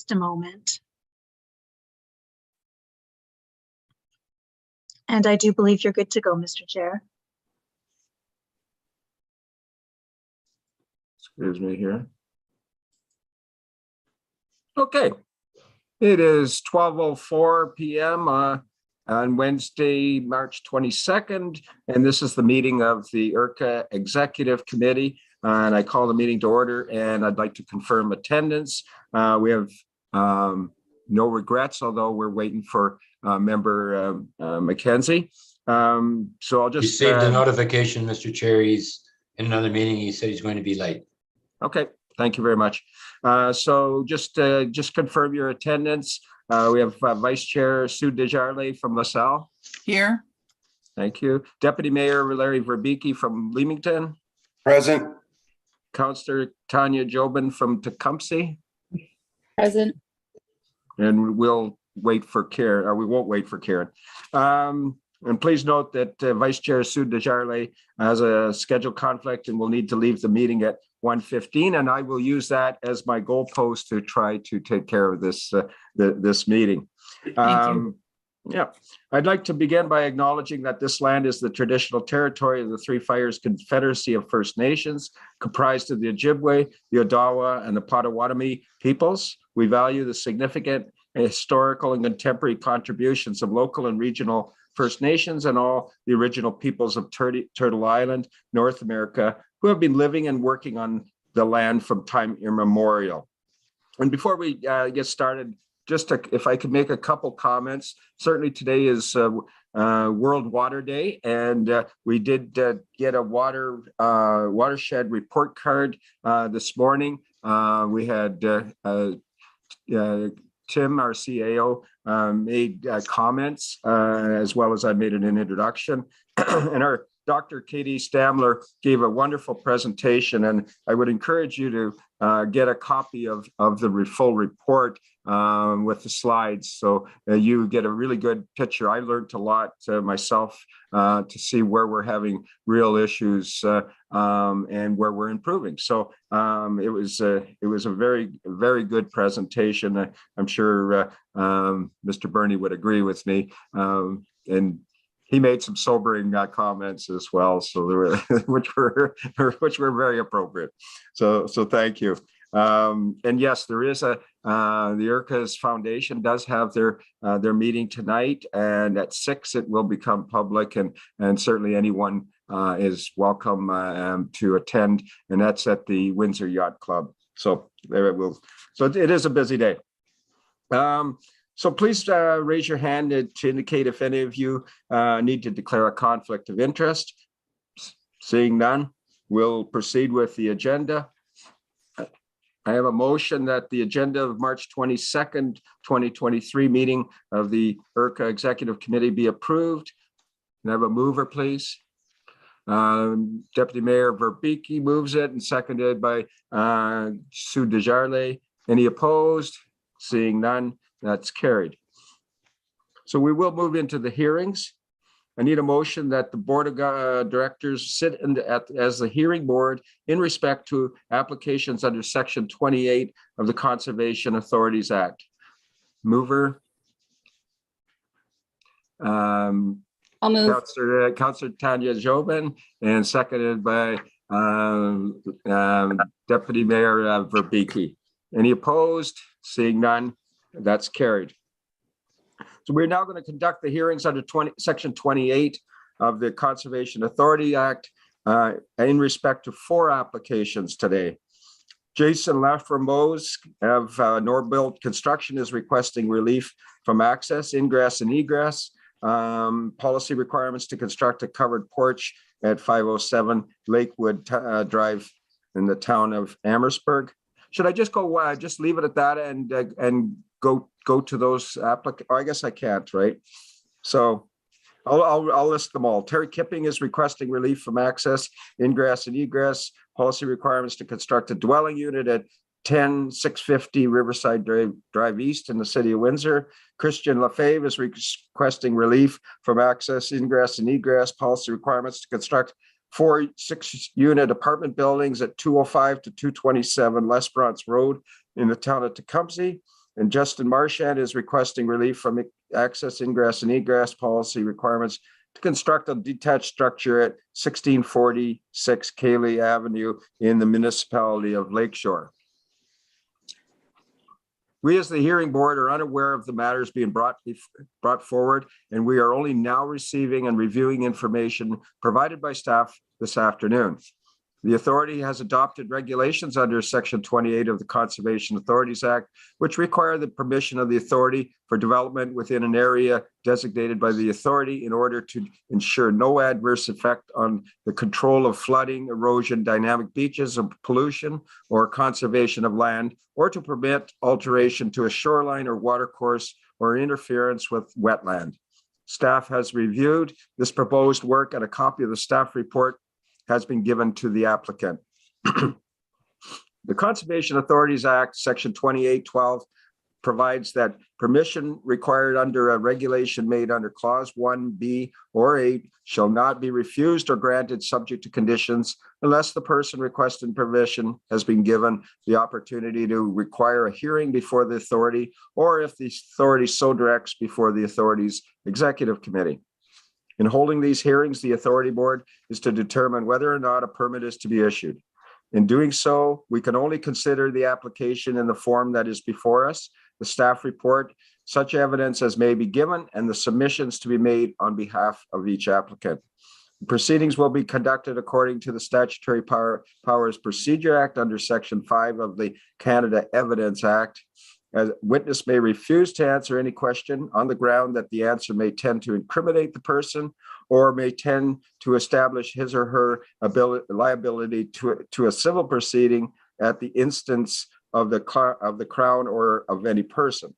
just a moment. And I do believe you're good to go, Mr. Chair. Excuse me here. Okay. It is 12:04 p.m. On Wednesday, March 22nd, and this is the meeting of the IRCA Executive Committee. And I call the meeting to order, and I'd like to confirm attendance. We have no regrets, although we're waiting for member Mackenzie. So I'll just received a notification, Mr. Chair. He's in another meeting. He said he's going to be late. Okay, thank you very much. So just confirm your attendance. We have Vice Chair Sue Desjardins from LaSalle. Here. Thank you. Deputy Mayor Larry Verbicki from Leamington. Present. Councillor Tanya Jobin from Tecumseh. Present. And we'll wait for Karen, or we won't wait for Karen. And please note that Vice Chair Sue Desjardins has a scheduled conflict and will need to leave the meeting at 1:15, and I will use that as my goalpost to try to take care of this this meeting. Thank you. Yeah, I'd like to begin by acknowledging that this land is the traditional territory of the Three Fires Confederacy of First Nations, comprised of the Ojibwe, the Odawa, and the Potawatomi peoples. We value the significant historical and contemporary contributions of local and regional First Nations and all the original peoples of Turtle Island, North America, who have been living and working on the land from time immemorial. And before we get started, if I could make a couple comments. Certainly today is World Water Day, and we did get a watershed report card this morning. We had Tim, our CAO, made comments, as well as I made an introduction. And our Dr. Katie Stamler gave a wonderful presentation, and I would encourage you to get a copy of the full report with the slides, so you get a really good picture. I learned a lot myself to see where we're having real issues and where we're improving. So it was a very, very good presentation. I'm sure Mr. Burney would agree with me, and he made some sobering comments as well, so there were, which were very appropriate. So thank you. And yes, there is the IRCA's Foundation does have their meeting tonight, and at 6 it will become public, and certainly anyone is welcome to attend, and that's at the Windsor Yacht Club. So there it will. So it is a busy day. So please raise your hand to indicate if any of you need to declare a conflict of interest. Seeing none, we'll proceed with the agenda. I have a motion that the agenda of March 22nd, 2023 meeting of the IRCA Executive Committee be approved. Can I have a mover, please? Deputy Mayor Verbicki moves it and seconded by Sue Desjardins. Any opposed? Seeing none, that's carried. So we will move into the hearings. I need a motion that the Board of Directors sit as the hearing board in respect to applications under Section 28 of the Conservation Authorities Act. Mover. I'll move. Councillor Tanya Jobin, and seconded by Deputy Mayor Verbicki. Any opposed? Seeing none, that's carried. So we're now going to conduct the hearings under Section 28 of the Conservation Authority Act in respect to 4 applications today. Jason Laframose of Norbuild Construction is requesting relief from access, ingress, and egress, policy requirements to construct a covered porch at 507 Lakewood Drive in the town of Amherstburg. Should I just go, just leave it at that and go to those applicants? Oh, I guess I can't, right? So I'll list them all. Terry Kipping is requesting relief from access, ingress, and egress, policy requirements to construct a dwelling unit at 10650 Riverside Drive East in the city of Windsor. Christian Lefebvre is requesting relief from access, ingress, and egress, policy requirements to construct 4 6-unit apartment buildings at 205 to 227 L'Esperance Road in the town of Tecumseh. And Justin Marchand is requesting relief from access, ingress, and egress policy requirements to construct a detached structure at 1646 Cayley Avenue in the municipality of Lakeshore. We as the hearing board are unaware of the matters being brought forward, and we are only now receiving and reviewing information provided by staff this afternoon. The authority has adopted regulations under Section 28 of the Conservation Authorities Act, which require the permission of the authority for development within an area designated by the authority in order to ensure no adverse effect on the control of flooding, erosion, dynamic beaches, or pollution, or conservation of land, or to permit alteration to a shoreline or watercourse or interference with wetland. Staff has reviewed this proposed work, and a copy of the staff report has been given to the applicant. The Conservation Authorities Act, Section 2812, provides that permission required under a regulation made under Clause 1B or 8 shall not be refused or granted subject to conditions unless the person requesting permission has been given the opportunity to require a hearing before the authority, or if the authority so directs before the authority's executive committee. In holding these hearings, the authority board is to determine whether or not a permit is to be issued. In doing so, we can only consider the application in the form that is before us, the staff report, such evidence as may be given, and the submissions to be made on behalf of each applicant. The proceedings will be conducted according to the Statutory Powers Procedure Act under Section 5 of the Canada Evidence Act. As witness may refuse to answer any question on the ground that the answer may tend to incriminate the person or may tend to establish his or her liability to a civil proceeding at the instance of the Crown or of any person.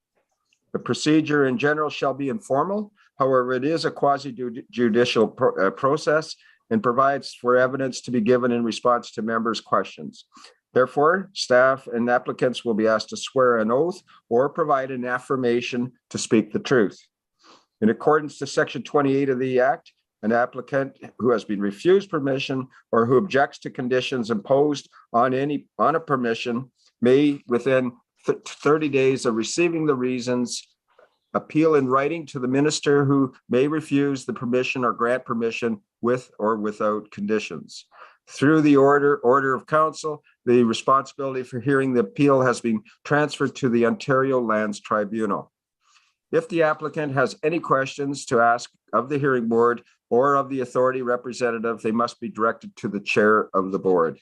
The procedure in general shall be informal. However, it is a quasi-judicial process and provides for evidence to be given in response to members' questions. Therefore, staff and applicants will be asked to swear an oath or provide an affirmation to speak the truth. In accordance to Section 28 of the Act, an applicant who has been refused permission or who objects to conditions imposed on a permission may, within 30 days of receiving the reasons, appeal in writing to the minister who may refuse the permission or grant permission with or without conditions. Through the order of council, the responsibility for hearing the appeal has been transferred to the Ontario Lands Tribunal. If the applicant has any questions to ask of the hearing board or of the authority representative, they must be directed to the chair of the board.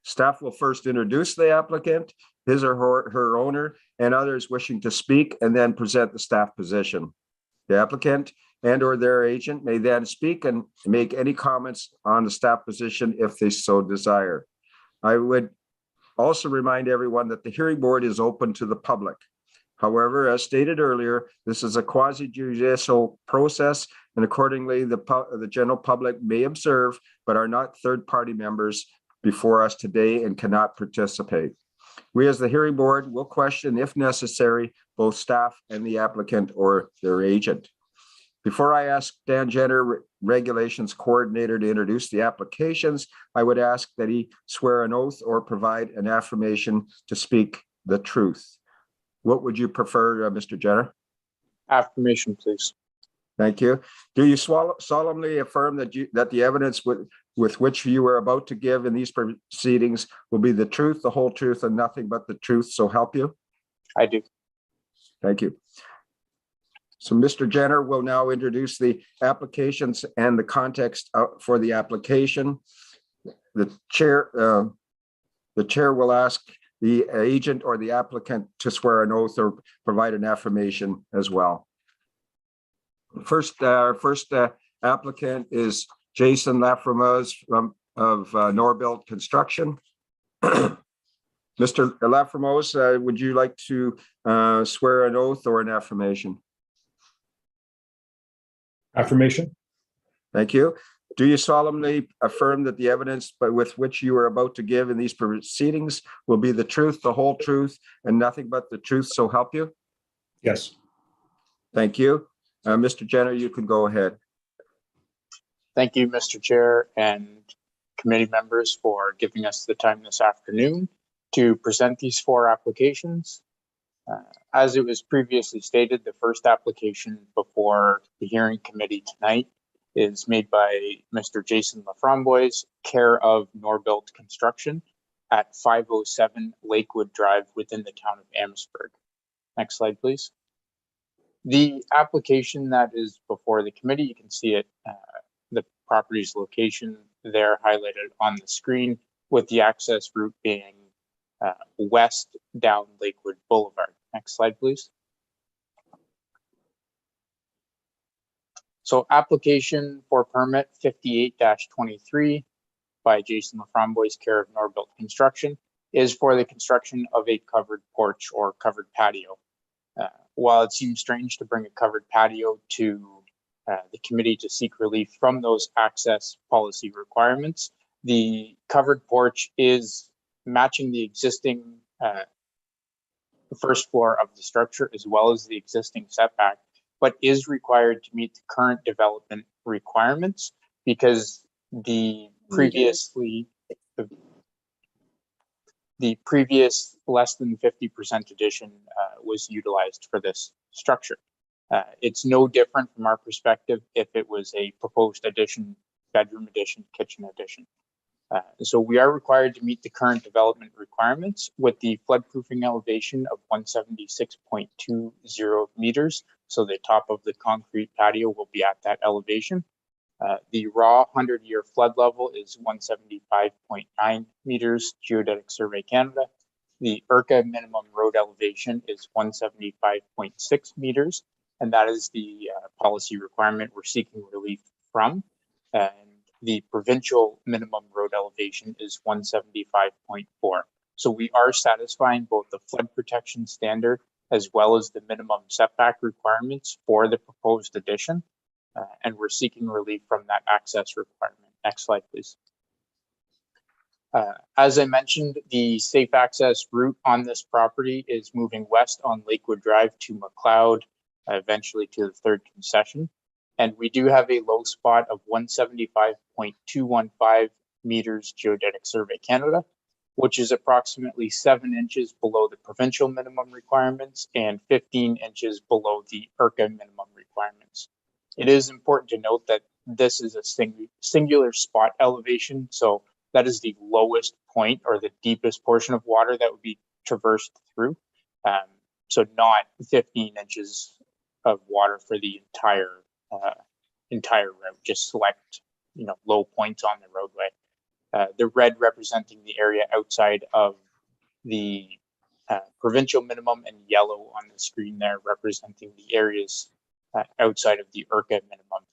Staff will first introduce the applicant, his or her owner, and others wishing to speak, and then present the staff position. The applicant and or their agent may then speak and make any comments on the staff position if they so desire. I would also remind everyone that the hearing board is open to the public. However, as stated earlier, this is a quasi-judicial process, and accordingly, the general public may observe, but are not third-party members before us today and cannot participate. We as the hearing board will question, if necessary, both staff and the applicant or their agent. Before I ask Dan Jenner, Regulations Coordinator, to introduce the applications, I would ask that he swear an oath or provide an affirmation to speak the truth. What would you prefer, Mr. Jenner? Affirmation, please. Thank you. Do you solemnly affirm that the evidence with which you are about to give in these proceedings will be the truth, the whole truth, and nothing but the truth, so help you? I do. Thank you. So Mr. Jenner will now introduce the applications and the context for the application. The chair will ask the agent or the applicant to swear an oath or provide an affirmation as well. First, our first applicant is Jason Laframose of Norbuilt Construction. Mr. Laframose, would you like to swear an oath or an affirmation? Affirmation. Thank you. Do you solemnly affirm that the evidence with which you are about to give in these proceedings will be the truth, the whole truth, and nothing but the truth, so help you? Yes. Thank you. Mr. Jenner, you can go ahead. Thank you, Mr. Chair and committee members, for giving us the time this afternoon to present these four applications. As it was previously stated, the first application before the hearing committee tonight is made by Mr. Jason Laframboise, care of Norbuilt Construction at 507 Lakewood Drive within the town of Amherstburg. Next slide, please. The application that is before the committee, you can see it, the property's location there highlighted on the screen, with the access route being west down Lakewood Boulevard. Next slide, please. So application for permit 58-23 by Jason Laframboise, care of Norbuilt Construction, is for the construction of a covered porch or covered patio. While it seems strange to bring a covered patio to the committee to seek relief from those access policy requirements, the covered porch is matching the existing first floor of the structure as well as the existing setback, but is required to meet the current development requirements because the previous less than 50% addition was utilized for this structure. It's no different from our perspective if it was a proposed addition, bedroom addition, kitchen addition. So we are required to meet the current development requirements with the floodproofing elevation of 176.20 meters. So the top of the concrete patio will be at that elevation. The raw 100-year flood level is 175.9 meters, Geodetic Survey Canada. The IRCA minimum road elevation is 175.6 meters, and that is the policy requirement we're seeking relief from. And the provincial minimum road elevation is 175.4. So we are satisfying both the flood protection standard as well as the minimum setback requirements for the proposed addition. And we're seeking relief from that access requirement. Next slide, please. As I mentioned, the safe access route on this property is moving west on Lakewood Drive to McLeod, eventually to the third concession. And we do have a low spot of 175.215 meters Geodetic Survey Canada, which is approximately 7 inches below the provincial minimum requirements and 15 inches below the IRCA minimum requirements. It is important to note that this is a singular spot elevation. So that is the lowest point or the deepest portion of water that would be traversed through. So not 15 inches of water for the entire route, just select, low points on the roadway. The red representing the area outside of the provincial minimum, and yellow on the screen there representing the areas outside of the IRCA minimum.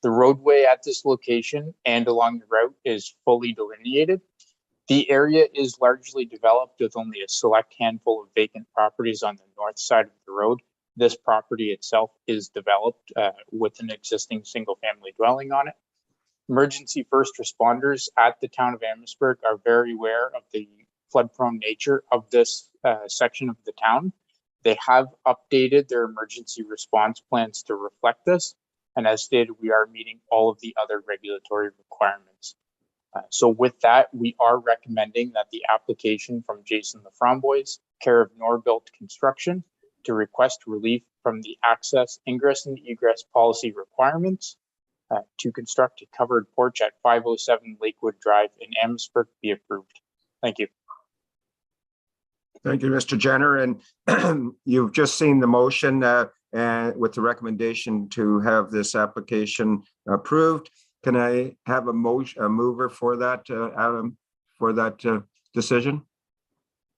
The roadway at this location and along the route is fully delineated. The area is largely developed with only a select handful of vacant properties on the north side of the road. This property itself is developed with an existing single-family dwelling on it. Emergency first responders at the town of Amherstburg are very aware of the flood-prone nature of this section of the town. They have updated their emergency response plans to reflect this. And as stated, we are meeting all of the other regulatory requirements. So with that, we are recommending that the application from Jason Laframboise, care of Norbuilt Construction, to request relief from the access, ingress, and egress policy requirements to construct a covered porch at 507 Lakewood Drive in Amherstburg be approved. Thank you. Thank you, Mr. Jenner. And you've just seen the motion and with the recommendation to have this application approved. Can I have a mover for that, Adam, for that decision?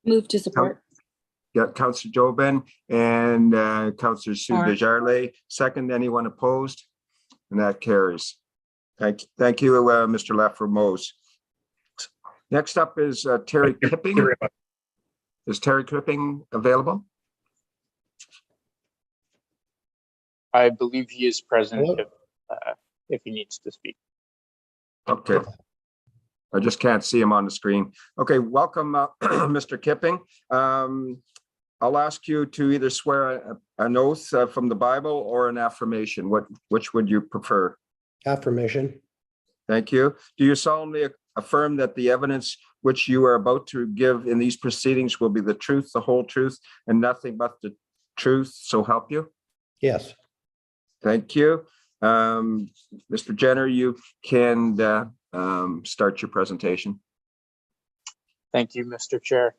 Move to support. Yeah, Councillor Jobin and Councillor Sue Support. Desjardins. Second, anyone opposed? And that carries. Thank you, Mr. Laframboise. Next up is Terry Kipping. Is Terry Kipping available? I believe he is present if he needs to speak. Okay. I just can't see him on the screen. Okay, welcome, Mr. Kipping. I'll ask you to either swear an oath from the Bible or an affirmation. Which would you prefer? Affirmation. Thank you. Do you solemnly affirm that the evidence which you are about to give in these proceedings will be the truth, the whole truth, and nothing but the truth, so help you? Yes. Thank you. Mr. Jenner, you can start your presentation. Thank you, Mr. Chair.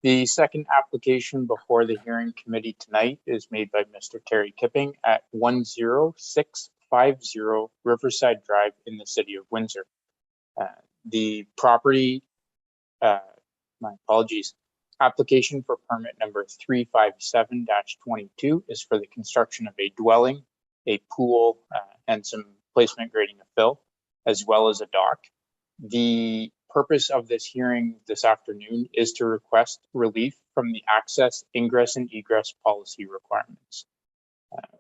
The second application before the hearing committee tonight is made by Mr. Terry Kipping at 10650 Riverside Drive in the city of Windsor. The property, my apologies, application for permit number 357-22 is for the construction of a dwelling, a pool, and some placement grading of fill, as well as a dock. The purpose of this hearing this afternoon is to request relief from the access, ingress, and egress policy requirements.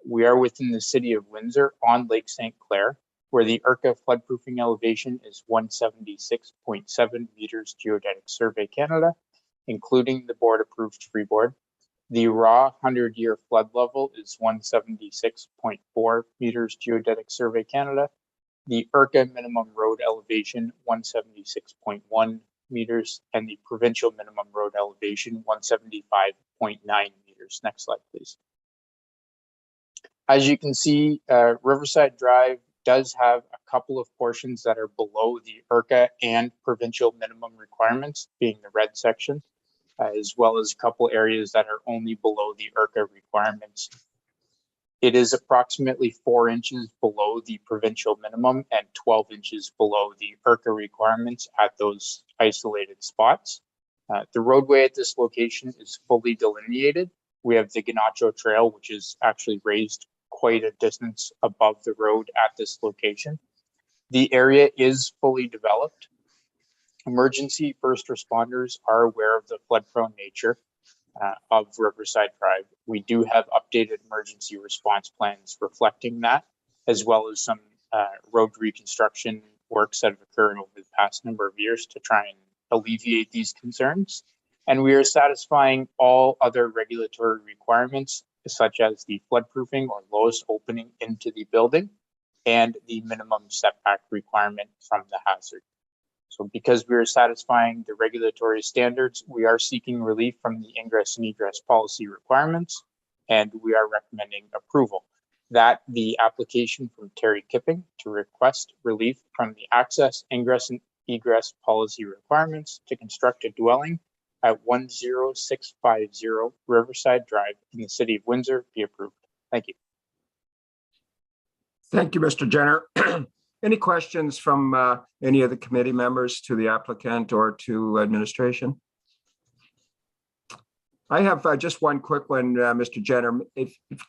We are within the city of Windsor on Lake St. Clair, where the IRCA floodproofing elevation is 176.7 meters Geodetic Survey Canada, including the board-approved freeboard. The raw 100-year flood level is 176.4 meters Geodetic Survey Canada. The IRCA minimum road elevation, 176.1 meters, and the provincial minimum road elevation, 175.9 meters. Next slide, please. As you can see, Riverside Drive does have a couple of portions that are below the IRCA and provincial minimum requirements, being the red section, as well as a couple areas that are only below the IRCA requirements. It is approximately 4 inches below the provincial minimum and 12 inches below the IRCA requirements at those isolated spots. The roadway at this location is fully delineated. We have the Ganacho Trail, which is actually raised quite a distance above the road at this location. The area is fully developed. Emergency first responders are aware of the flood-prone nature of Riverside Drive. We do have updated emergency response plans reflecting that, as well as some road reconstruction works that have occurred over the past number of years to try and alleviate these concerns. And we are satisfying all other regulatory requirements, such as the floodproofing or lowest opening into the building and the minimum setback requirement from the hazard. So because we are satisfying the regulatory standards, we are seeking relief from the ingress and egress policy requirements, and we are recommending approval. That the application from Terry Kipping to request relief from the access, ingress, and egress policy requirements to construct a dwelling at 10650 Riverside Drive in the city of Windsor be approved. Thank you. Thank you, Mr. Jenner. Any questions from any of the committee members to the applicant or to administration? I have just one quick one, Mr. Jenner.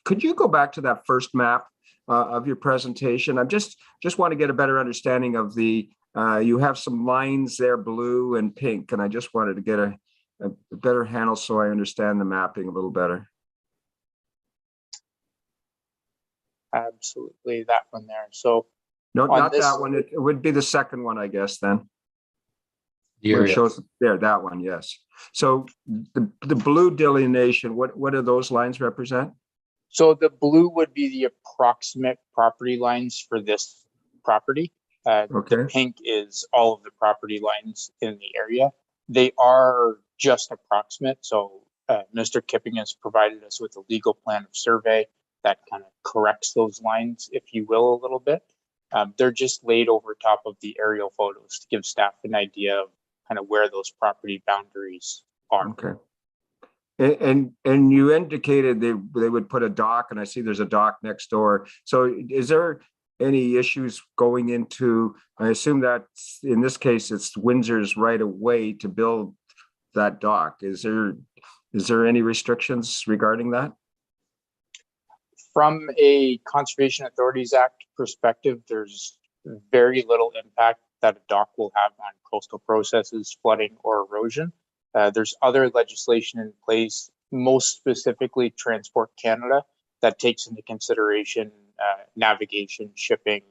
Could you go back to that first map of your presentation? I just want to get a better understanding of the, you have some lines there, blue and pink, and I just wanted to get a better handle so I understand the mapping a little better. Absolutely, that one there. So No, on not this- that one. It would be the second one, I guess, then. The Where it area. shows there, that one, yes. So the blue delineation, what do those lines represent? So the blue would be the approximate property lines for this property. Okay. The pink is all of the property lines in the area. They are just approximate. So Mr. Kipping has provided us with a legal plan of survey that kind of corrects those lines, if you will, a little bit. They're just laid over top of the aerial photos to give staff an idea of kind of where those property boundaries are. Okay. And you indicated they would put a dock, and I see there's a dock next door. So is there any issues going into, I assume that in this case, it's Windsor's right of way to build that dock. Is there any restrictions regarding that? From a Conservation Authorities Act perspective, there's very little impact that a dock will have on coastal processes, flooding, or erosion. There's other legislation in place, most specifically Transport Canada, that takes into consideration navigation, shipping,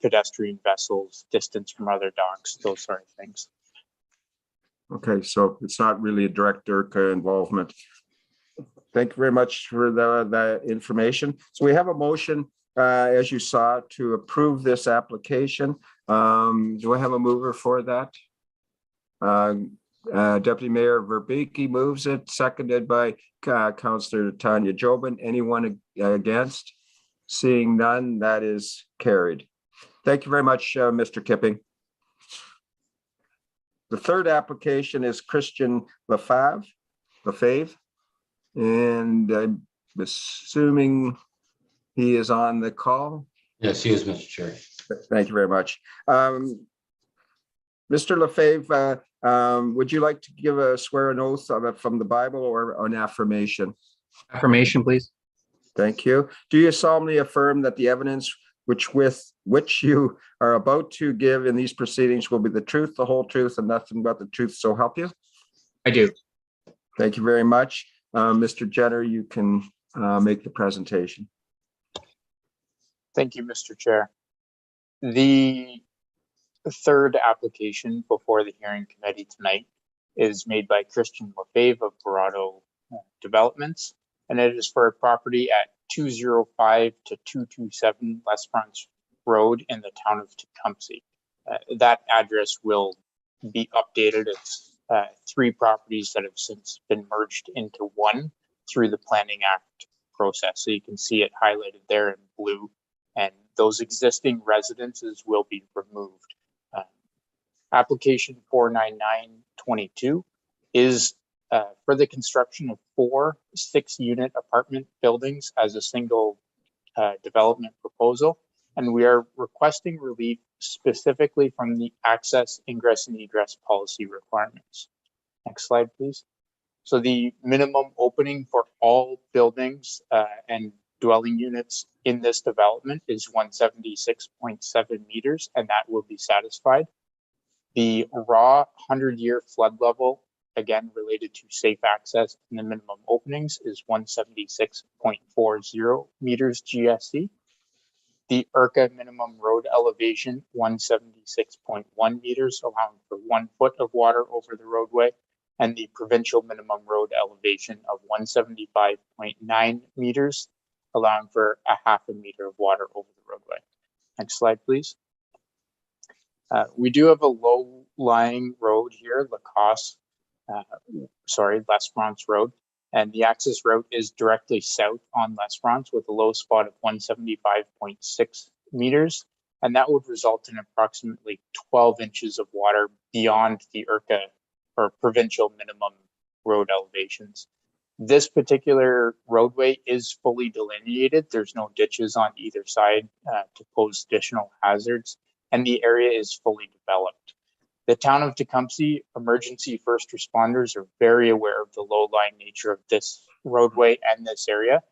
pedestrian vessels, distance from other docks, those sort of things. Okay, so it's not really a direct IRCA involvement. Thank you very much for the information. So we have a motion as you saw, to approve this application. Do I have a mover for that? Deputy Mayor Verbeke moves it, seconded by Councillor Tanya Jobin. Anyone against? Seeing none, that is carried. Thank you very much, Mr. Kipping. The third application is Christian Lefave, and I'm assuming he is on the call. Yes, he is, Mr. Chair. Thank you very much. Mr. Lefave, would you like to give a swear an oath from the Bible or an affirmation? Affirmation, please. Thank you. Do you solemnly affirm that the evidence which you are about to give in these proceedings will be the truth, the whole truth, and nothing but the truth, so help you? I do. Thank you very much. Mr. Jenner, you can make the presentation. Thank you, Mr. Chair. The third application before the hearing committee tonight is made by Christian Lefave of Verado Developments, and it is for a property at 205 to 227 L'Esperance Road in the town of Tecumseh. That address will be updated. It's 3 properties that have since been merged into one through the Planning Act process. So you can see it highlighted there in blue, and those existing residences will be removed. Application 49922 is for the construction of 4 6-unit apartment buildings as a single development proposal. And we are requesting relief specifically from the access, ingress, and egress policy requirements. Next slide, please. So the minimum opening for all buildings and dwelling units in this development is 176.7 meters, and that will be satisfied. The raw 100-year flood level, again related to safe access in the minimum openings, is 176.40 meters GSE. The IRCA minimum road elevation, 176.1 meters, allowing for 1 foot of water over the roadway, and the provincial minimum road elevation of 175.9 meters, allowing for a half a meter of water over the roadway. Next slide, please. We do have a low-lying road here, L'Esperance Road, and the access route is directly south on L'Esperance with a low spot of 175.6 meters, and that would result in approximately 12 inches of water beyond the IRCA or provincial minimum road elevations. This particular roadway is fully delineated. There's no ditches on either side to pose additional hazards, and the area is fully developed. The town of Tecumseh emergency first responders are very aware of the low-lying nature of this roadway and this area.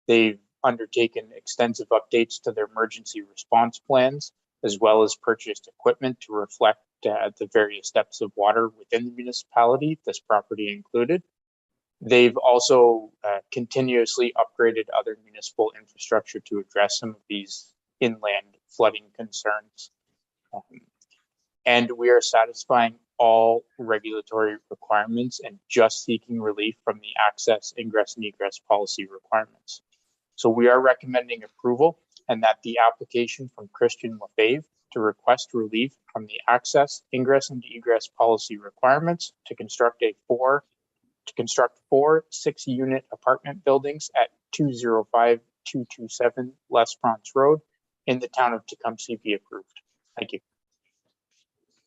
They've undertaken extensive updates to their emergency response plans, as well as purchased equipment to reflect the various depths of water within the municipality, this property included. They've also continuously upgraded other municipal infrastructure to address some of these inland flooding concerns. And we are satisfying all regulatory requirements and just seeking relief from the access, ingress, and egress policy requirements. So we are recommending approval, and that the application from Christian Lefave to request relief from the access, ingress, and egress policy requirements to construct 4 6-unit apartment buildings at 205-227 L'Esperance Road in the town of Tecumseh be approved. Thank you.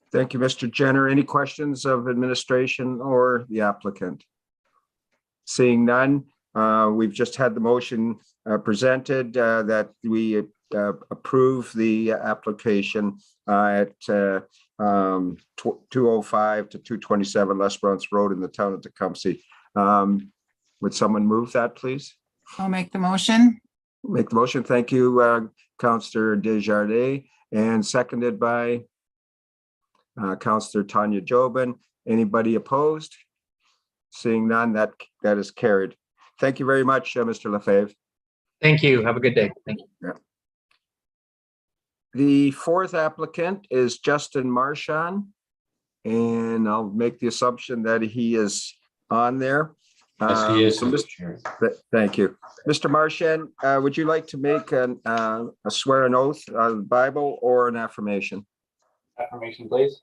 Thank you, Mr. Jenner. Any questions of administration or the applicant? Seeing none, we've just had the motion presented that we approve the application at 205 to 227 L'Esperance Road in the town of Tecumseh. Would someone move that, please? I'll make the motion. Make the motion. Thank you, Councillor Desjardins, and seconded by Councillor Tanya Jobin. Anybody opposed? Seeing none, that is carried. Thank you very much, Mr. Lefave. Thank you. Have a good day. Thank you. Yeah. The fourth applicant is Justin Marchand, and I'll make the assumption that he is on there. Yes, he is, So, Mr. Chair. Thank you. Mr. Marchand, would you like to make a swear an oath on the Bible or an affirmation? Affirmation, please.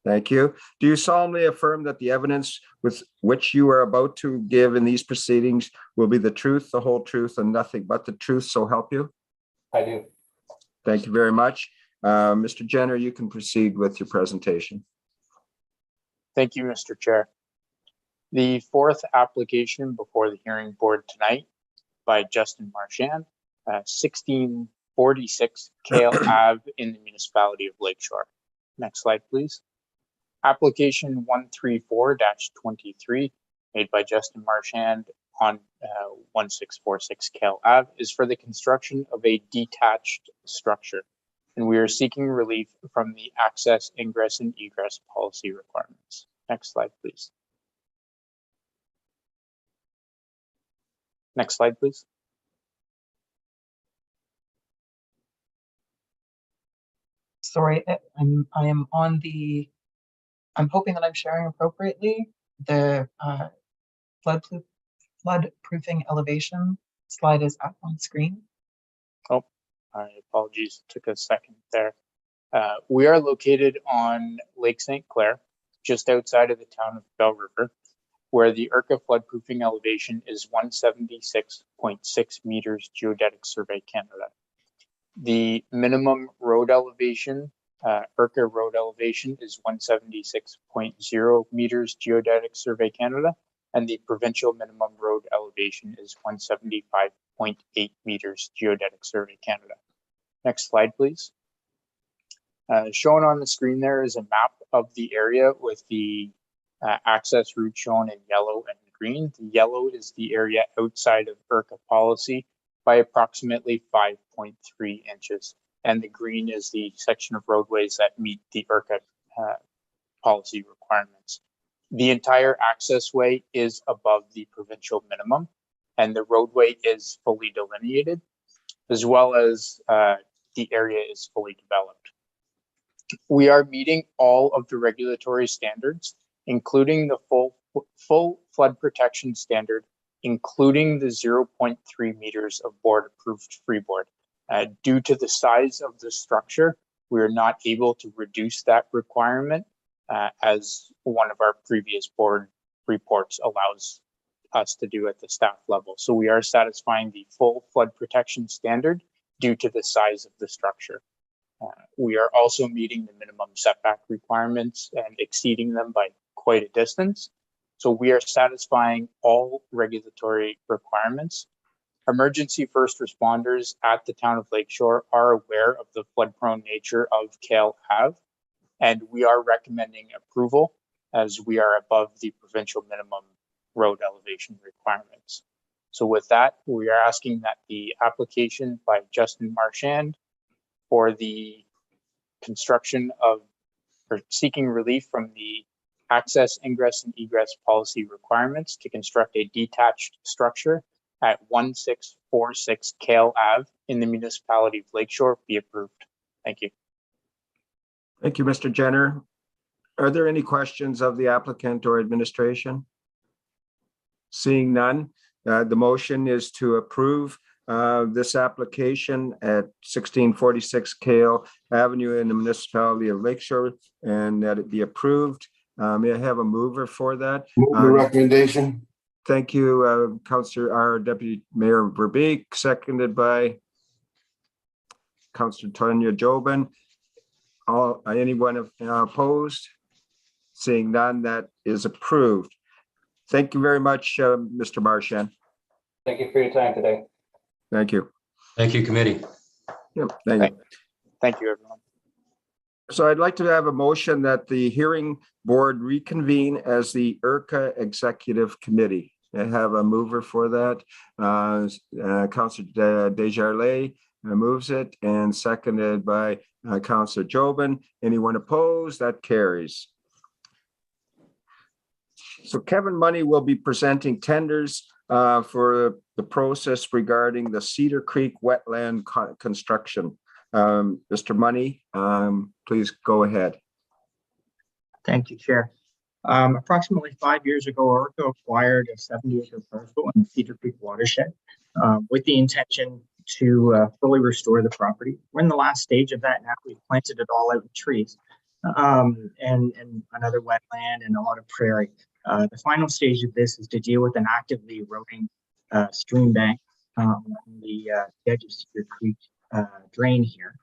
Thank you. Do you solemnly affirm that the evidence with which you are about to give in these proceedings will be the truth, the whole truth, and nothing but the truth, so help you? I do. Thank you very much. Mr. Jenner, you can proceed with your presentation. Thank you, Mr. Chair. The fourth application before the hearing board tonight by Justin Marchand, 1646 Kale Ave in the municipality of Lakeshore. Next slide, please. Application 134-23 made by Justin Marchand on 1646 Kale Ave is for the construction of a detached structure, and we are seeking relief from the access, ingress, and egress policy requirements. Next slide, please. Next slide, please. Sorry, I'm hoping that I'm sharing appropriately. The flood-proofing elevation slide is up on screen. Oh, my apologies, took a second there. We are located on Lake St. Clair, just outside of the town of Bell River, where the IRCA floodproofing elevation is 176.6 meters Geodetic Survey Canada. The minimum road elevation, IRCA road elevation, is 176.0 meters Geodetic Survey Canada, and the provincial minimum road elevation is 175.8 meters Geodetic Survey Canada. Next slide, please. Shown on the screen there is a map of the area with the access route shown in yellow and green. The yellow is the area outside of IRCA policy by approximately 5.3 inches. And the green is the section of roadways that meet the IRCA policy requirements. The entire access way is above the provincial minimum, and the roadway is fully delineated, as well as the area is fully developed. We are meeting all of the regulatory standards, including the full flood protection standard, including the 0.3 meters of board approved freeboard. Due to the size of the structure, we are not able to reduce that requirement as one of our previous board reports allows us to do at the staff level. So we are satisfying the full flood protection standard due to the size of the structure. We are also meeting the minimum setback requirements and exceeding them by quite a distance. So we are satisfying all regulatory requirements. Emergency first responders at the town of Lakeshore are aware of the flood prone nature of Kale Ave, and we are recommending approval as we are above the provincial minimum road elevation requirements. So with that, we are asking that the application by Justin Marchand for the construction of, or seeking relief from the access, ingress, and egress policy requirements to construct a detached structure at 1646 Kale Ave in the municipality of Lakeshore be approved. Thank you. Thank you, Mr. Jenner. Are there any questions of the applicant or administration? Seeing none, the motion is to approve this application at 1646 Kale Avenue in the municipality of Lakeshore, and that it be approved. May I have a mover for that? Move the recommendation. Thank you, Councillor, our Deputy Mayor Verbeek, seconded by Councillor Tonya Jobin. Anyone opposed? Seeing none, that is approved. Thank you very much, Mr. Marchand. Thank you for your time today. Thank you. Thank you, committee. Yep, thank you. Thank you, everyone. So I'd like to have a motion that the hearing board reconvene as the IRCA Executive Committee. I have a mover for that. Councillor Desjardins moves it, and seconded by Councillor Jobin. Anyone opposed? That carries. So Kevin Money will be presenting tenders for the process regarding the Cedar Creek wetland construction. Mr. Money, please go ahead. Thank you, Chair. Approximately 5 years ago, Orca acquired a 70-acre parcel in the Cedar Creek watershed with the intention to fully restore the property. We're in the last stage of that now. We've planted it all out with trees and another wetland and a lot of prairie. The final stage of this is to deal with an actively eroding stream bank on the edge of Cedar Creek drain here.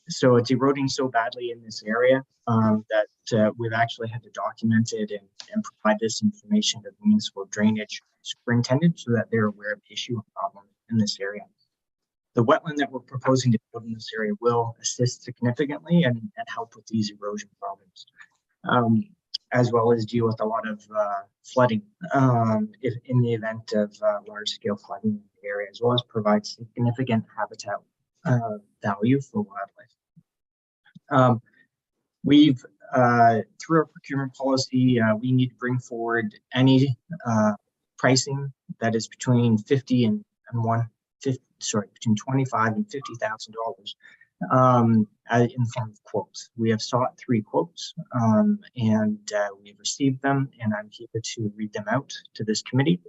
So it's eroding so badly in this area that we've actually had to document it and provide this information to the municipal drainage superintendent so that they're aware of the issue and problem in this area. The wetland that we're proposing to build in this area will assist significantly and help with these erosion problems, as well as deal with a lot of flooding if in the event of large-scale flooding in the area, as well as provide significant habitat value for wildlife. We've, through our procurement policy, we need to bring forward any pricing that is between between $25,000 and $50,000 in the form of quotes. We have sought 3 quotes and we've received them, and I'm here to read them out to this committee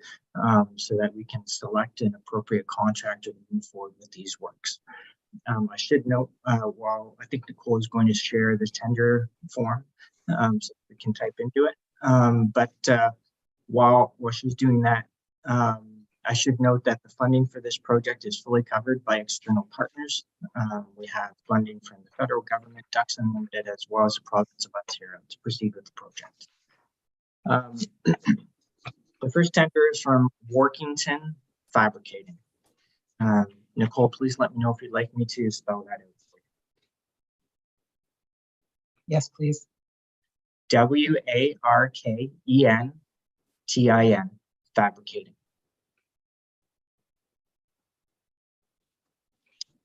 so that we can select an appropriate contractor to move forward with these works. I should note, while I think Nicole is going to share the tender form so we can type into it, while she's doing that, I should note that the funding for this project is fully covered by external partners. We have funding from the federal government, Ducks Unlimited, as well as the province of Ontario to proceed with the project. The first tender is from Workington Fabricating. Nicole, please let me know if you'd like me to spell that out for you. Yes, please. WARKENTIN, Fabricating.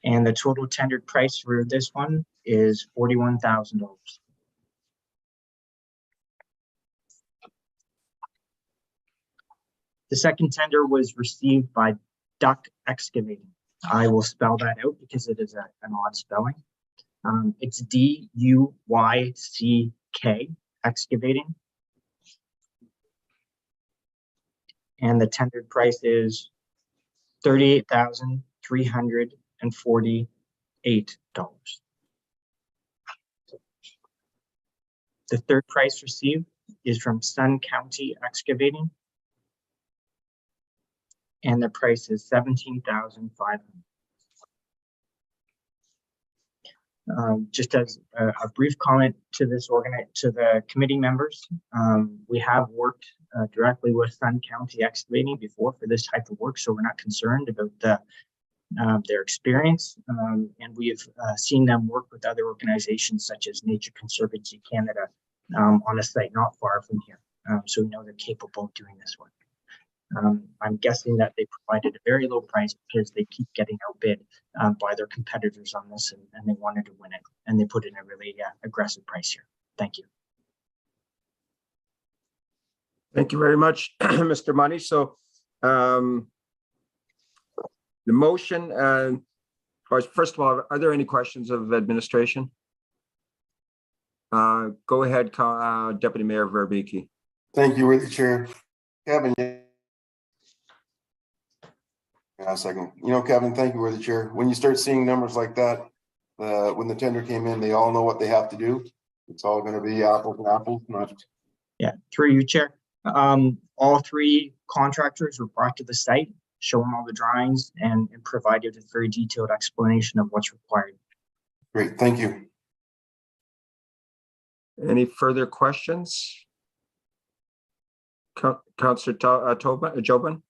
And the total tendered price for this one is $41,000. The second tender was received by Duck Excavating. I will spell that out because it is an odd spelling. It's DUYCK Excavating. And the tendered price is $38,348. The third price received is from Sun County Excavating, and the price is $17,500. Just as a brief comment to the committee members, we have worked directly with Sun County Excavating before for this type of work, so we're not concerned about their experience, and we've seen them work with other organizations such as Nature Conservancy Canada on a site not far from here, so we know they're capable of doing this work. I'm guessing that they provided a very low price because they keep getting outbid by their competitors on this, and they wanted to win it, and they put in a really aggressive price here. Thank you. Thank you very much, Mr. Money. So the motion, first of all, are there any questions of administration? Go ahead, Deputy Mayor Verbicki. Thank you, worthy chair. Kevin. A second. Kevin, thank you, worthy chair. When you start seeing numbers like that, when the tender came in, they all know what they have to do. It's all going to be apples and apples, not. Yeah, through you, Chair. All 3 contractors were brought to the site, show them all the drawings, and provided a very detailed explanation of what's required. Great, thank you. Any further questions? Councillor Jobin?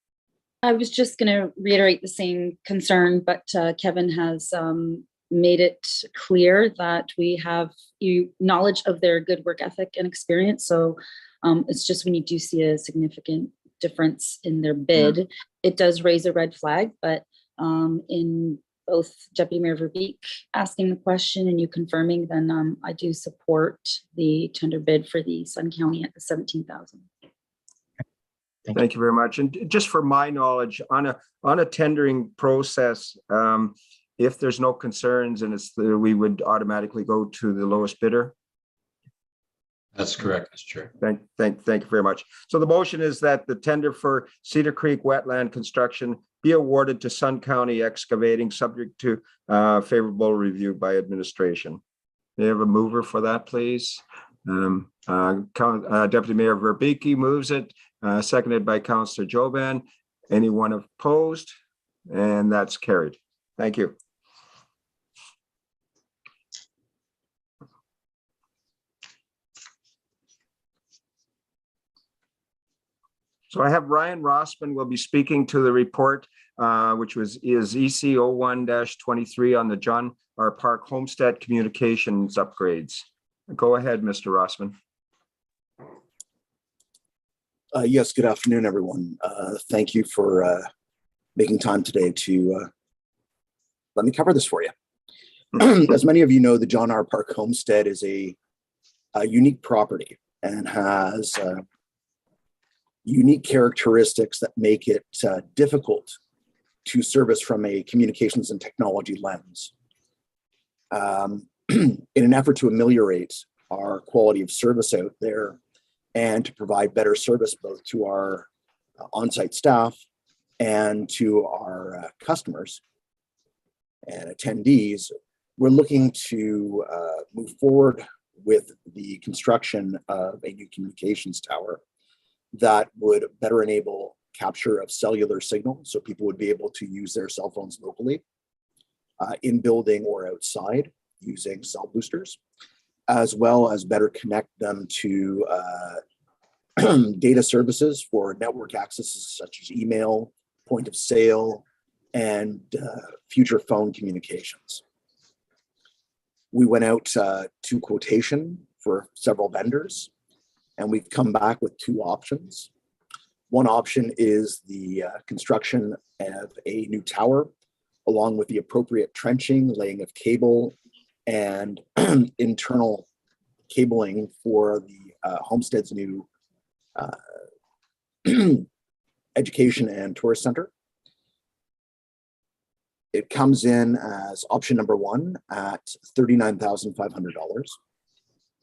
I was just going to reiterate the same concern, but Kevin has made it clear that we have knowledge of their good work ethic and experience. So it's just when you do see a significant difference in their bid, it does raise a red flag. But in both Deputy Mayor Verbeek asking the question and you confirming, then I do support the tender bid for the Sun County at the $17,000. Thank you very much. And just for my knowledge, on a tendering process, if there's no concerns and we would automatically go to the lowest bidder. That's correct, Mr. Chair. Thank you very much. So the motion is that the tender for Cedar Creek wetland construction be awarded to Sun County Excavating, subject to favorable review by administration. May I have a mover for that, please? Deputy Mayor Verbeke moves it, seconded by Councillor Joban. Anyone opposed? And that's carried. Thank you. So I have Ryan Rossman will be speaking to the report, which is EC 01-23 on the John R. Park Homestead Communications upgrades. Go ahead, Mr. Rossman. Yes, good afternoon, everyone. Thank you for making time today to let me cover this for you. As many of you know, the John R. Park Homestead is a unique property and has unique characteristics that make it difficult to service from a communications and technology lens. In an effort to ameliorate our quality of service out there and to provide better service both to our on-site staff and to our customers and attendees, we're looking to move forward with the construction of a new communications tower that would better enable capture of cellular signal, so people would be able to use their cell phones locally in building or outside using cell boosters, as well as better connect them to data services for network accesses such as email, point of sale, and future phone communications. We went out to quotation for several vendors, and we've come back with two options. One option is the construction of a new tower, along with the appropriate trenching, laying of cable, and internal cabling for the Homestead's new education and tourist center. It comes in as option number one at $39,500.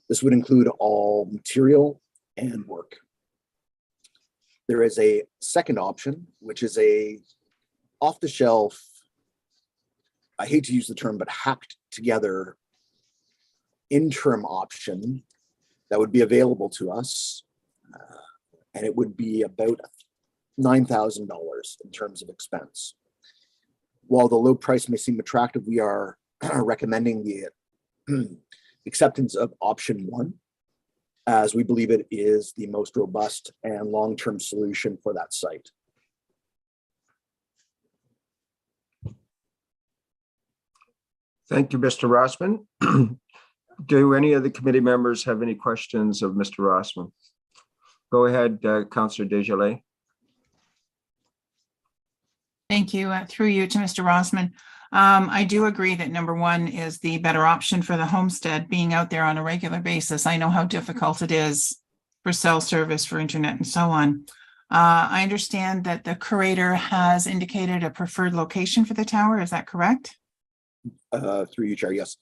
This would include all material and work. There is a second option, which is a off-the-shelf, I hate to use the term, but hacked together interim option that would be available to us. And it would be about $9,000 in terms of expense. While the low price may seem attractive, we are recommending the acceptance of option one, as we believe it is the most robust and long-term solution for that site. Thank you, Mr. Rossman. Do any of the committee members have any questions of Mr. Rossman? Go ahead, Councillor Desjardins. Thank you. Through you to Mr. Rossman. I do agree that number one is the better option for the homestead being out there on a regular basis. I know how difficult it is for cell service, for internet and so on. I understand that the curator has indicated a preferred location for the tower. Is that correct? Through you, Chair, yes.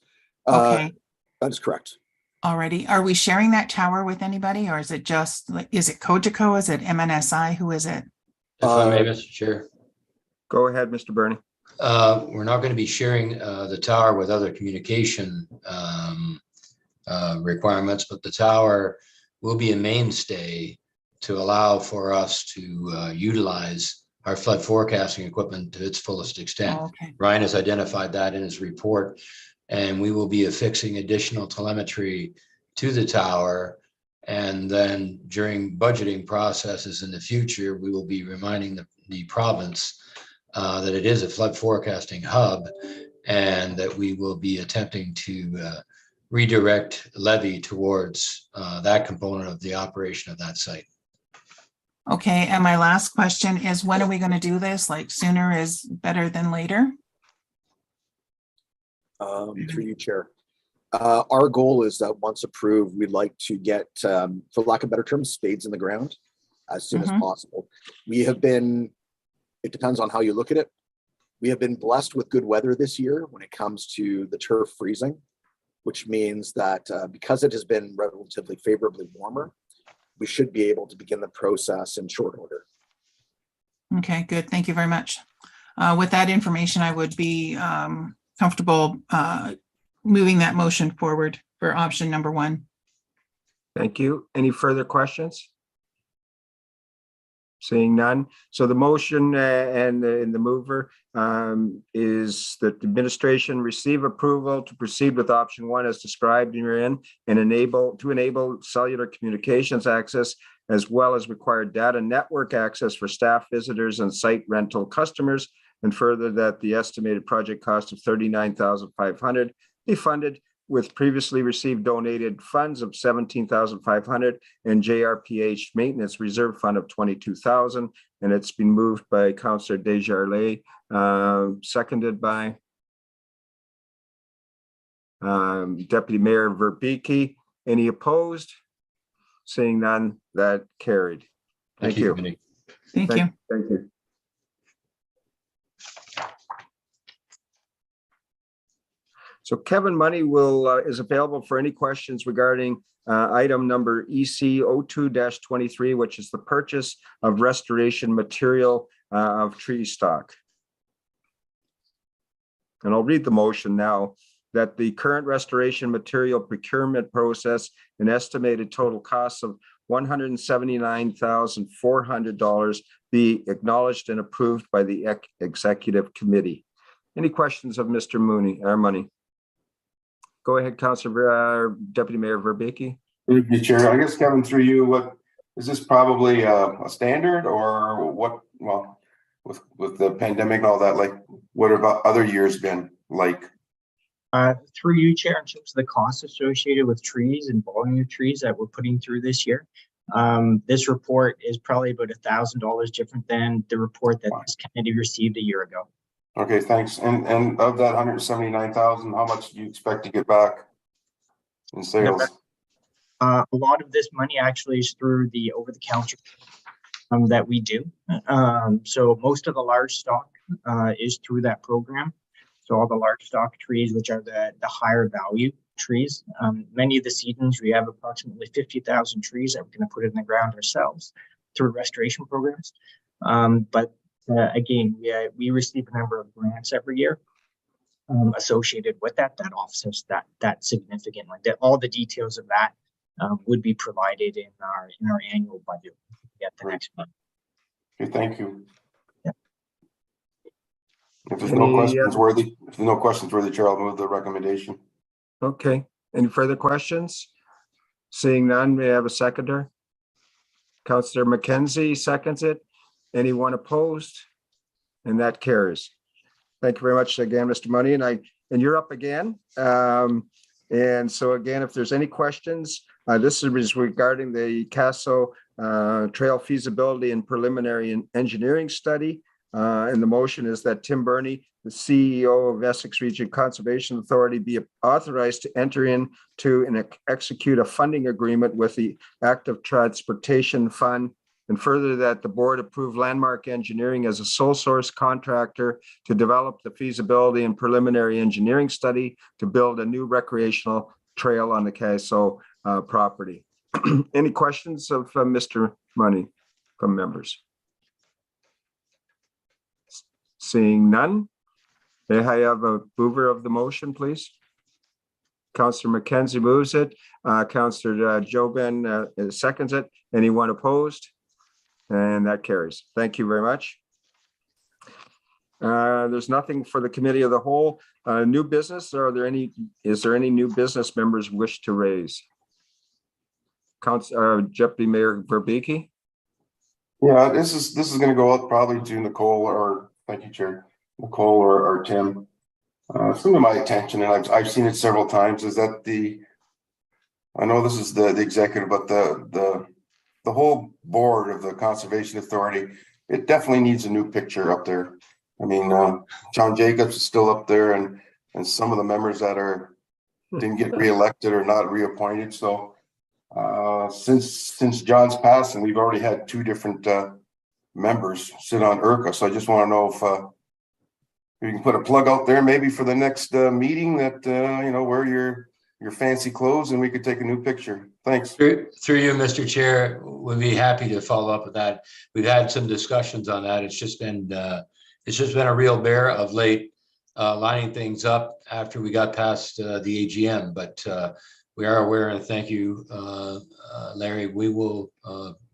Okay. That is correct. Already. Are we sharing that tower with anybody, or is it just, is it Cogeco? Is it MNSI? Who is it? If I may, Mr. Chair. Go ahead, Mr. Bernie. We're not going to be sharing the tower with other communication requirements, but the tower will be a mainstay to allow for us to utilize our flood forecasting equipment to its fullest extent. Oh, okay. Ryan has identified that in his report, and we will be affixing additional telemetry to the tower. And then during budgeting processes in the future, we will be reminding the province that it is a flood forecasting hub, and that we will be attempting to redirect levy towards that component of the operation of that site. Okay, and my last question is, when are we going to do this? Like, sooner is better than later? Through you, Chair. Our goal is that once approved, we'd like to get, for lack of better terms, spades in the ground as soon as possible. We have been, it depends on how you look at it. We have been blessed with good weather this year when it comes to the turf freezing. which means that because it has been relatively favorably warmer, we should be able to begin the process in short order. Okay, good. Thank you very much. With that information, I would be comfortable moving that motion forward for option number 1. Thank you. Any further questions? Seeing none. So the motion and the mover is that the administration receive approval to proceed with option 1 as described herein and enable cellular communications access as well as required data network access for staff, visitors, and site rental customers. And further, that the estimated project cost of $39,500 be funded with previously received donated funds of $17,500 and JRPH maintenance reserve fund of $22,000. And it's been moved by Councillor Desjardins, seconded by Deputy Mayor Verbeke. Any opposed? Seeing none, that carried. Thank you. Committee. Thank you. Thank you. So Kevin Money is available for any questions regarding item number EC 02-23, which is the purchase of restoration material of tree stock. And I'll read the motion now, that the current restoration material procurement process, an estimated total cost of $179,400 be acknowledged and approved by the executive committee. Any questions of Mr. Money? Go ahead, Councillor Deputy Mayor Verbeke. Thank you, Chair. I guess, Kevin, through you, what is this probably a standard or what? Well, with the pandemic and all that, like, what have other years been like? Through you, Chair, in terms of the costs associated with trees and volume of trees that we're putting through this year, this report is probably about $1,000 different than the report that this committee received a year ago. Okay, thanks. And of that 179,000, how much do you expect to get back in sales? A lot of this money actually is through the over-the-counter that we do. So most of the large stock is through that program. So all the large stock trees, which are the higher value trees. Many of the seedlings, we have approximately 50,000 trees that we're going to put in the ground ourselves through restoration programs. Again, we receive a number of grants every year associated with that offsets that significantly. All the details of that would be provided in our annual budget at the next month. Okay, thank you. Yeah. If there's no questions worthy, Chair, I'll move the recommendation. Okay. Any further questions? Seeing none, may I have a seconder? Councillor McKenzie seconds it. Anyone opposed? And that carries. Thank you very much again, Mr. Money. And you're up again. And so again, if there's any questions, this is regarding the Casso Trail feasibility and preliminary engineering study. And the motion is that Tim Burney, the CEO of Essex Region Conservation Authority, be authorized to enter into and execute a funding agreement with the Active Transportation Fund. And further, that the board approve Landmark Engineering as a sole source contractor to develop the feasibility and preliminary engineering study to build a new recreational trail on the Casso property. Any questions of Mr. Money from members? Seeing none, may I have a mover of the motion, please? Councillor McKenzie moves it. Councillor Jobin seconds it. Anyone opposed? And that carries. Thank you very much. There's nothing for the committee of the whole. New business, is there any new business members wish to raise? Deputy Mayor Verbeke? Yeah, this is going to go out probably to Nicole, or thank you, Chair, Nicole or Tim. Some of my attention, and I've seen it several times, is that I know this is the executive, but the whole board of the Conservation Authority, it definitely needs a new picture up there. I mean, John Jacobs is still up there, and some of the members that didn't get reelected or not reappointed. So since John's passing, we've already had 2 different members sit on IRCA. So I just want to know if you can put a plug out there maybe for the next meeting that where you're your fancy clothes and we could take a new picture. Thanks. Through you, Mr. Chair, we'd be happy to follow up with that. We've had some discussions on that. It's just been a real bear of late, lining things up after we got past the AGM, but we are aware, and thank you, Larry. We will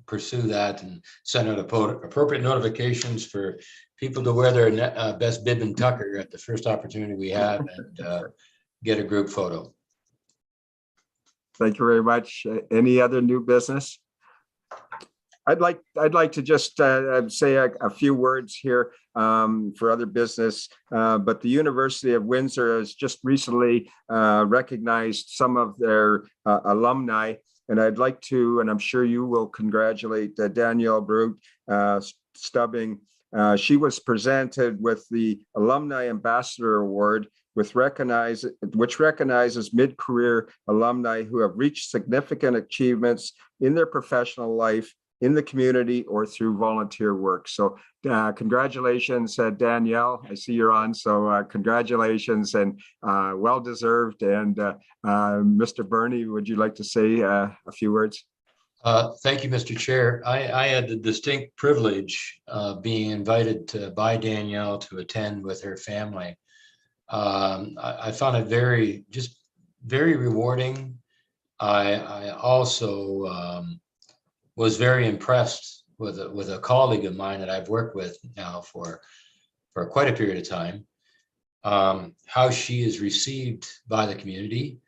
pursue that and send out appropriate notifications for people to wear their best bib and tucker at the first opportunity we have and get a group photo. Thank you very much. Any other new business? I'd like to just say a few words here for other business, but the University of Windsor has just recently recognized some of their alumni, and I'd like to, and I'm sure you will, congratulate Danielle Brute Stubbing. She was presented with the Alumni Ambassador Award, which recognizes mid-career alumni who have reached significant achievements in their professional life, in the community, or through volunteer work. So congratulations, Danielle. I see you're on, so congratulations and well-deserved. And Mr. Burney, would you like to say a few words? Thank you, Mr. Chair. I had the distinct privilege of being invited by Danielle to attend with her family. I found it very rewarding. I also was very impressed with a colleague of mine that I've worked with now for quite a period of time, how she is received by the community,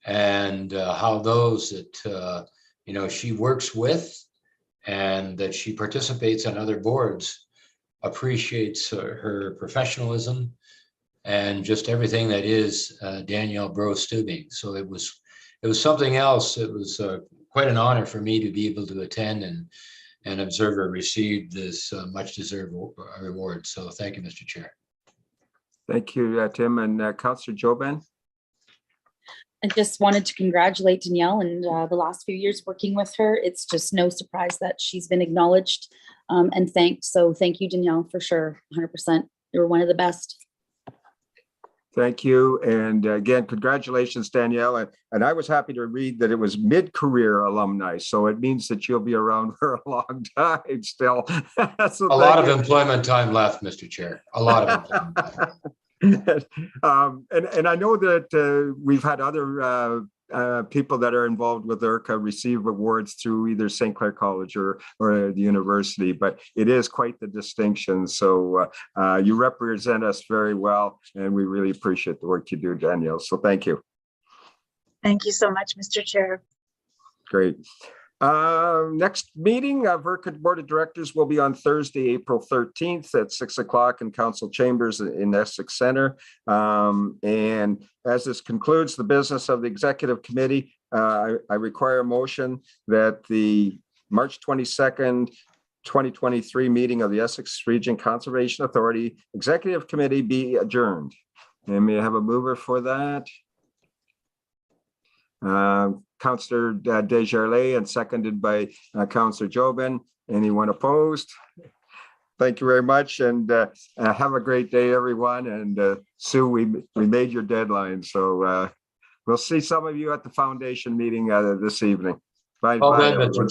and how those that she works with and that she participates on other boards appreciates her professionalism and just everything that is Danielle Brute Stubbing. So it was something else. It was quite an honor for me to be able to attend and observe her receive this much deserved reward. So thank you, Mr. Chair. Thank you, Tim. And Councillor Jobann. I just wanted to congratulate Danielle and the last few years working with her. It's just no surprise that she's been acknowledged and thanked. So thank you, Danielle, for sure. 100%. You were one of the best. Thank you. And again, congratulations, Danielle. And I was happy to read that it was mid-career alumni. So it means that you'll be around for a long time still. So a lot of employment time left, Mr. Chair. A lot of employment time. And I know that we've had other people that are involved with IRCA receive awards through either St. Clair College or the university, but it is quite the distinction. So you represent us very well, and we really appreciate the work you do, Danielle. So thank you. Thank you so much, Mr. Chair. Great. Next meeting of IRCA Board of Directors will be on Thursday, April 13th at 6 o'clock in Council Chambers in Essex Center. And as this concludes the business of the Executive Committee, I require a motion that the March 22nd, 2023 meeting of the Essex Region Conservation Authority Executive Committee be adjourned. And may I have a mover for that? Councillor Desjardins, and seconded by Councillor Jobann. Anyone opposed? Thank you very much, and have a great day, everyone. And Sue, we made your deadline, so we'll see some of you at the foundation meeting this evening. Bye. Well done, Mr.